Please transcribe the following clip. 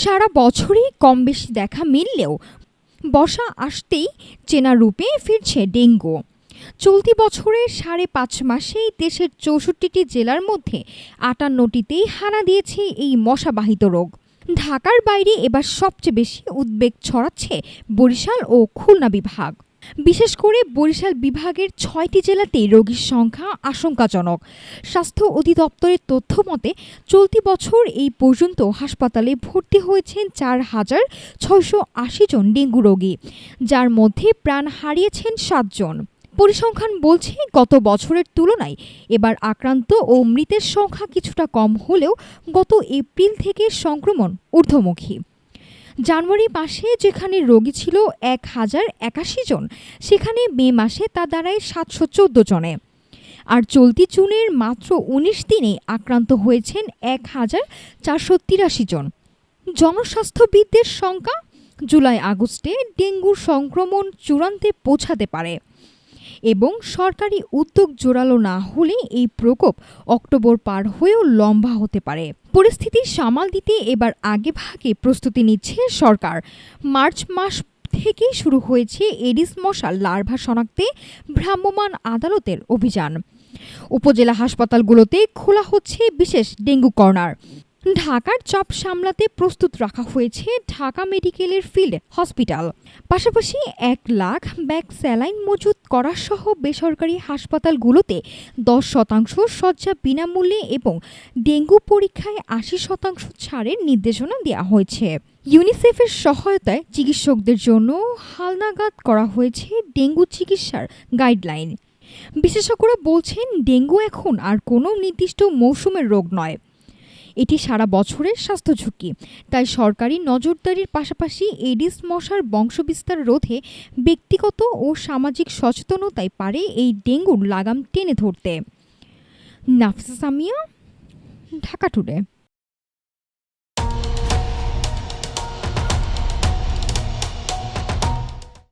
সারা বছরই কম বেশি দেখা মিললেও বর্ষা আসতেই চেনা রূপে ফিরছে ডেঙ্গু। চলতি বছরের ৫.৫ মাসেই দেশের ৬৪টি জেলার মধ্যে ৫৮টিতেই হানা দিয়েছে এই মশাবাহিত রোগ। ঢাকার বাইরে এবার সবচেয়ে বেশি উদ্বেগ ছড়াচ্ছে বরিশাল ও খুলনা বিভাগ। বিশেষ করে বরিশাল বিভাগের ৬টি জেলাতেই রোগীর সংখ্যা আশঙ্কাজনক। স্বাস্থ্য অধিদপ্তরের তথ্য মতে চলতি বছর এই পর্যন্ত হাসপাতালে ভর্তি হয়েছেন ৪,৬৮০ জন ডেঙ্গু রোগী, যার মধ্যে প্রাণ হারিয়েছেন ৭ জন। পরিসংখ্যান বলছে গত বছরের তুলনায় এবার আক্রান্ত ও মৃতের সংখ্যা কিছুটা কম হলেও গত এপ্রিল থেকে সংক্রমণ ঊর্ধ্বমুখী। জানুয়ারি মাসে যেখানে রোগী ছিল ১,০৮১ জন, সেখানে মে মাসে তা দাঁড়ায় ৭১৪ জনে। আর চলতি জুনের মাত্র ১৯ দিনে আক্রান্ত হয়েছেন ১,৪৮৩ জন। জনস্বাস্থ্যবিদদের শঙ্কা, জুলাই আগস্টে ডেঙ্গুর সংক্রমণ চূড়ান্তে পৌঁছাতে পারে এবং সরকারি উদ্যোগ জোরালো না হলে এই প্রকোপ অক্টোবর পার হয়েও লম্বা হতে পারে। পরিস্থিতি সামাল দিতে এবার আগেভাগে প্রস্তুতি নিচ্ছে সরকার। মার্চ মাস থেকেই শুরু হয়েছে এডিস মশার লার্ভা শনাক্তে ভ্রাম্যমাণ আদালতের অভিযান। উপজেলা হাসপাতালগুলোতে খোলা হচ্ছে বিশেষ ডেঙ্গু কর্নার। ঢাকার চাপ সামলাতে প্রস্তুত রাখা হয়েছে ঢাকা মেডিকেলের ফিল্ড হসপিটাল। পাশাপাশি ১ লাখ ব্যাগ স্যালাইন মজুত করা সহ বেসরকারি হাসপাতালগুলোতে ১০% শয্যা বিনামূল্যে এবং ডেঙ্গু পরীক্ষায় ৮০% ছাড়ের নির্দেশনা দেওয়া হয়েছে। ইউনিসেফের সহায়তায় চিকিৎসকদের জন্য হালনাগাদ করা হয়েছে ডেঙ্গু চিকিৎসার গাইডলাইন। বিশেষজ্ঞরা বলছেন ডেঙ্গু এখন আর কোনো নির্দিষ্ট মৌসুমের রোগ নয়, এটি সারা বছরের স্বাস্থ্য ঝুঁকি। তাই সরকারি নজরদারির পাশাপাশি এডিস মশার বংশবিস্তার রোধে ব্যক্তিগত ও সামাজিক সচেতনতাই পারে এই ডেঙ্গুর লাগাম টেনে ধরতে। নাফিসা সামিয়া, ঢাকা টুডে।